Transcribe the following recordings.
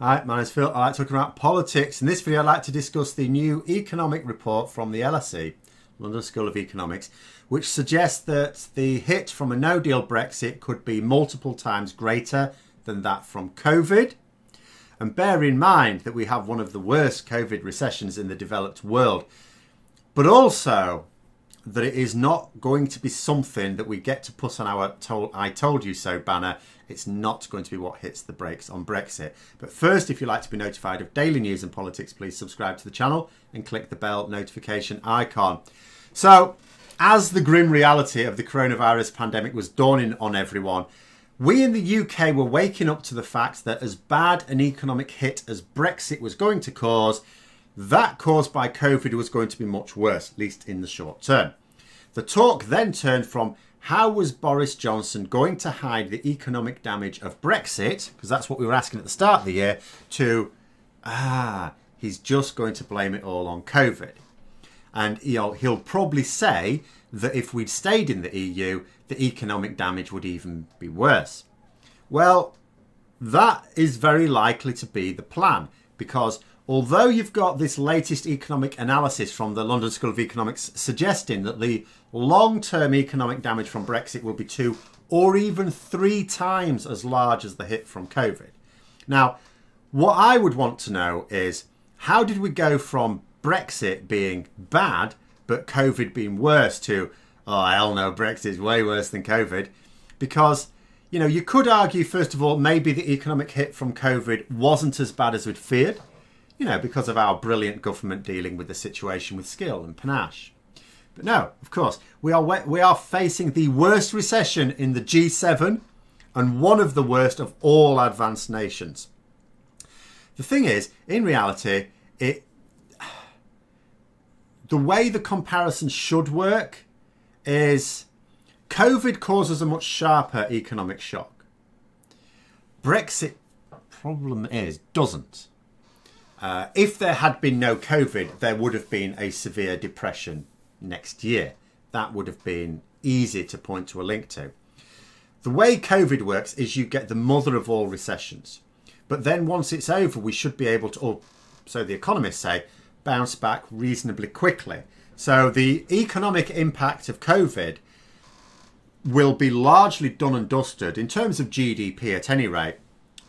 Hi, my name's Phil. I like talking about politics. In this video, I'd like to discuss the new economic report from the LSE, London School of Economics, which suggests that the hit from a no-deal Brexit could be multiple times greater than that from COVID. And bear in mind that we have one of the worst COVID recessions in the developed world, but also that it is not going to be something that we get to put on our I told you so banner. It's not going to be what hits the brakes on Brexit. But first, if you'd like to be notified of daily news and politics, please subscribe to the channel and click the bell notification icon. So, as the grim reality of the coronavirus pandemic was dawning on everyone, we in the UK were waking up to the fact that as bad an economic hit as Brexit was going to cause, that caused by COVID was going to be much worse, at least in the short term. The talk then turned from how was Boris Johnson going to hide the economic damage of Brexit, because that's what we were asking at the start of the year, to, he's just going to blame it all on COVID. And he'll probably say that if we'd stayed in the EU, the economic damage would even be worse. Well, that is very likely to be the plan, because although you've got this latest economic analysis from the London School of Economics suggesting that the long-term economic damage from Brexit will be 2 or even 3 times as large as the hit from COVID. Now, what I would want to know is, how did we go from Brexit being bad but COVID being worse to, oh hell no, Brexit is way worse than COVID? Because, you could argue, first of all, maybe the economic hit from COVID wasn't as bad as we'd feared, because of our brilliant government dealing with the situation with skill and panache. But no, of course, we are facing the worst recession in the G7 and one of the worst of all advanced nations. The thing is, in reality, the way the comparison should work is COVID causes a much sharper economic shock. Brexit, problem is, doesn't. If there had been no COVID, there would have been a severe depression next year. That would have been easy to point to a link to. The way COVID works is you get the mother of all recessions. But then once it's over, we should be able to, or so the economists say, bounce back reasonably quickly. So the economic impact of COVID will be largely done and dusted, in terms of GDP at any rate,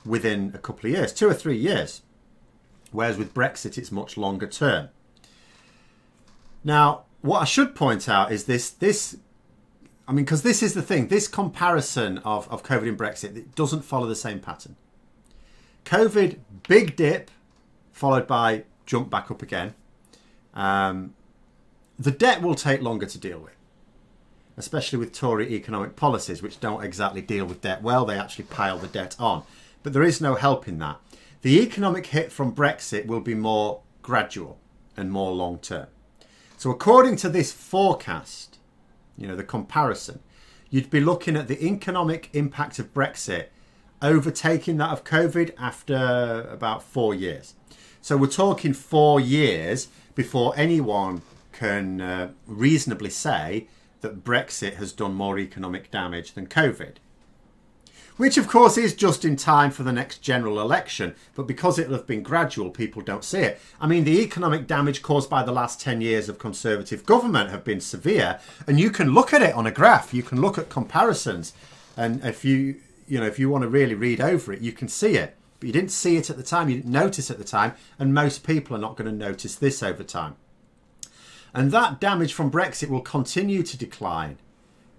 within a couple of years, 2 or 3 years. Whereas with Brexit, it's much longer term. Now, what I should point out is because this is the thing, this comparison of COVID and Brexit, it doesn't follow the same pattern. COVID, big dip, followed by jump back up again. The debt will take longer to deal with, especially with Tory economic policies, which don't exactly deal with debt well. They actually pile the debt on. But there is no help in that. The economic hit from Brexit will be more gradual and more long term. So according to this forecast, the comparison, you'd be looking at the economic impact of Brexit overtaking that of COVID after about 4 years. So we're talking 4 years before anyone can reasonably say that Brexit has done more economic damage than COVID. Which, of course, is just in time for the next general election. But because it will have been gradual, people don't see it. I mean, the economic damage caused by the last 10 years of Conservative government have been severe. And you can look at it on a graph. You can look at comparisons. And if you want to really read over it, you can see it. But you didn't see it at the time. You didn't notice at the time. And most people are not going to notice this over time. And that damage from Brexit will continue to decline.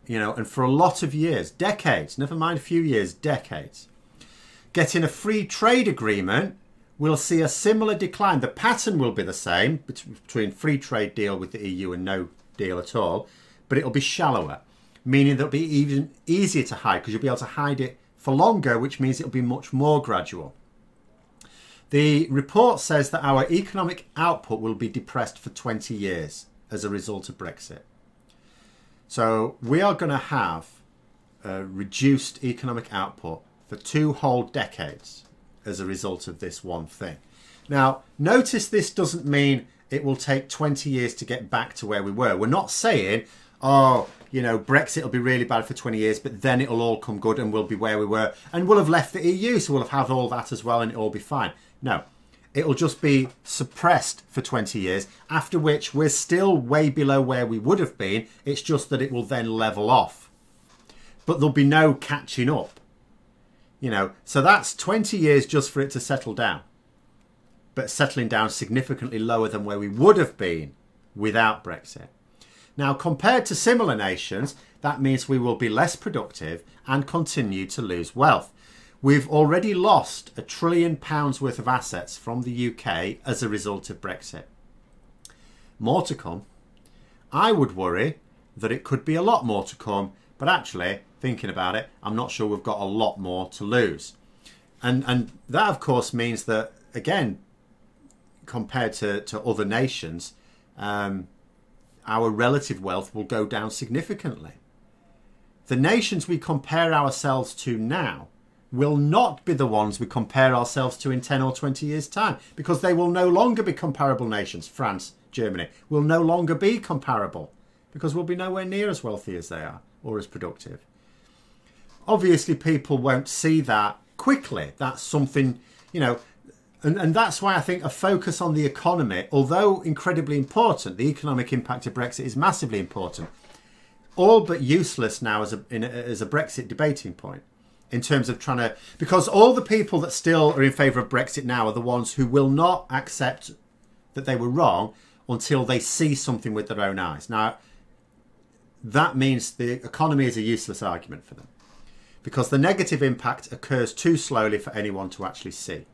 And for a lot of years, decades, never mind a few years, decades. Getting a free trade agreement, we'll see a similar decline. The pattern will be the same between free trade deal with the EU and no deal at all, but it'll be shallower, meaning that it'll be even easier to hide because you'll be able to hide it for longer, which means it'll be much more gradual. The report says that our economic output will be depressed for 20 years as a result of Brexit. So we are going to have a reduced economic output for 2 whole decades as a result of this one thing. Now, notice this doesn't mean it will take 20 years to get back to where we were. We're not saying, oh, you know, Brexit will be really bad for 20 years, but then it'll all come good and we'll be where we were. And we'll have left the EU, so we'll have had all that as well and it'll all be fine. No, it'll just be suppressed for 20 years, after which we're still way below where we would have been. It's just that it will then level off. But there'll be no catching up. You know, so that's 20 years just for it to settle down. But settling down significantly lower than where we would have been without Brexit. Now, compared to similar nations, that means we will be less productive and continue to lose wealth. We've already lost £1 trillion worth of assets from the UK as a result of Brexit. More to come. I would worry that it could be a lot more to come, but actually, thinking about it, I'm not sure we've got a lot more to lose. And that, of course, means that, again, compared to other nations, our relative wealth will go down significantly. The nations we compare ourselves to now will not be the ones we compare ourselves to in 10 or 20 years' time, because they will no longer be comparable nations. France, Germany will no longer be comparable because we'll be nowhere near as wealthy as they are or as productive. Obviously, people won't see that quickly. That's something, you know, and that's why I think a focus on the economy, although incredibly important, the economic impact of Brexit is massively important, all but useless now as a Brexit debating point in terms of trying to, because all the people that still are in favour of Brexit now are the ones who will not accept that they were wrong until they see something with their own eyes. Now, that means the economy is a useless argument for them because the negative impact occurs too slowly for anyone to actually see.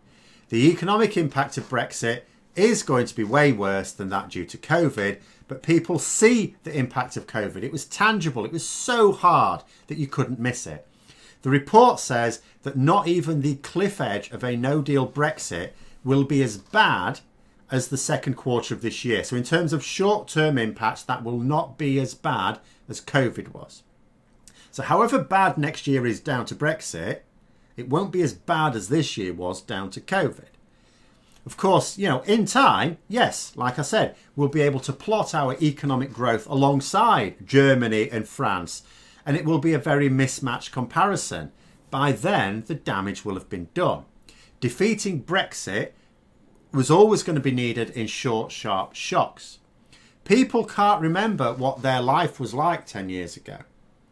The economic impact of Brexit is going to be way worse than that due to COVID, but people see the impact of COVID. It was tangible. It was so hard that you couldn't miss it. The report says that not even the cliff edge of a no-deal Brexit will be as bad as the second quarter of this year. So in terms of short-term impacts, that will not be as bad as COVID was. So however bad next year is down to Brexit, it won't be as bad as this year was down to COVID. Of course, you know, in time, yes, like I said, we'll be able to plot our economic growth alongside Germany and France, and it will be a very mismatched comparison. By then, the damage will have been done. Defeating Brexit was always going to be needed in short, sharp shocks. People can't remember what their life was like 10 years ago.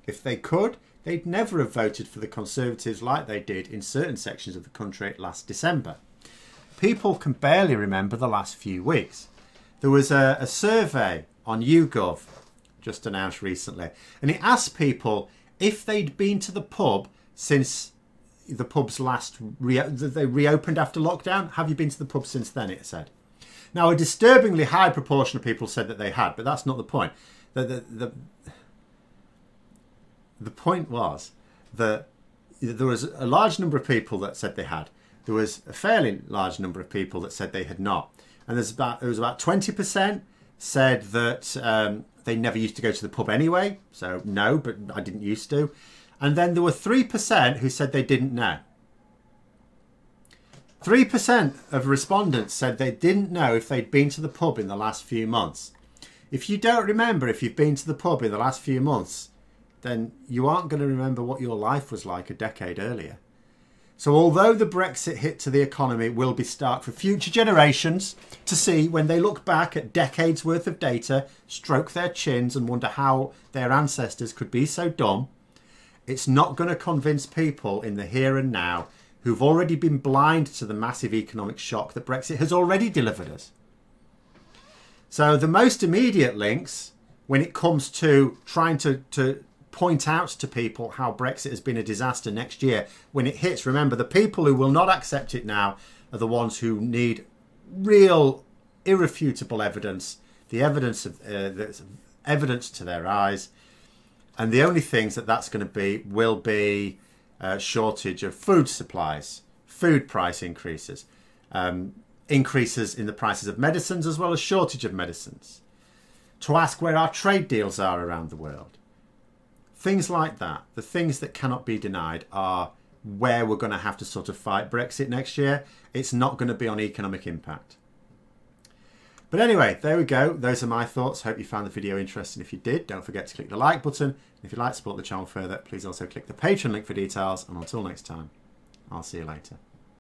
If they could, they'd never have voted for the Conservatives like they did in certain sections of the country last December. People can barely remember the last few weeks. There was a survey on YouGov just announced recently, and it asked people if they'd been to the pub since the pubs they reopened after lockdown. Have you been to the pub since then, it said. Now, a disturbingly high proportion of people said that they had, but that's not the point. The point was that there was a large number of people that said they had. There was a fairly large number of people that said they had not. And it was about 20% said that they never used to go to the pub anyway. So no, but I didn't used to. And then there were 3% who said they didn't know. 3% of respondents said they didn't know if they'd been to the pub in the last few months. If you don't remember if you've been to the pub in the last few months, then you aren't going to remember what your life was like a decade earlier. So although the Brexit hit to the economy will be stark for future generations to see when they look back at decades worth of data, stroke their chins and wonder how their ancestors could be so dumb, it's not going to convince people in the here and now who've already been blind to the massive economic shock that Brexit has already delivered us. So the most immediate links when it comes to trying to point out to people how Brexit has been a disaster next year, when it hits, remember, the people who will not accept it now are the ones who need real, irrefutable evidence, the evidence of evidence to their eyes. And the only things that that's going to be will be shortage of food supplies, food price increases, increases in the prices of medicines, as well as shortage of medicines. To ask where our trade deals are around the world. Things like that, the things that cannot be denied, are where we're going to have to sort of fight Brexit next year. It's not going to be on economic impact. But anyway, there we go. Those are my thoughts. Hope you found the video interesting. If you did, don't forget to click the like button. If you'd like to support the channel further, please also click the Patreon link for details. And until next time, I'll see you later.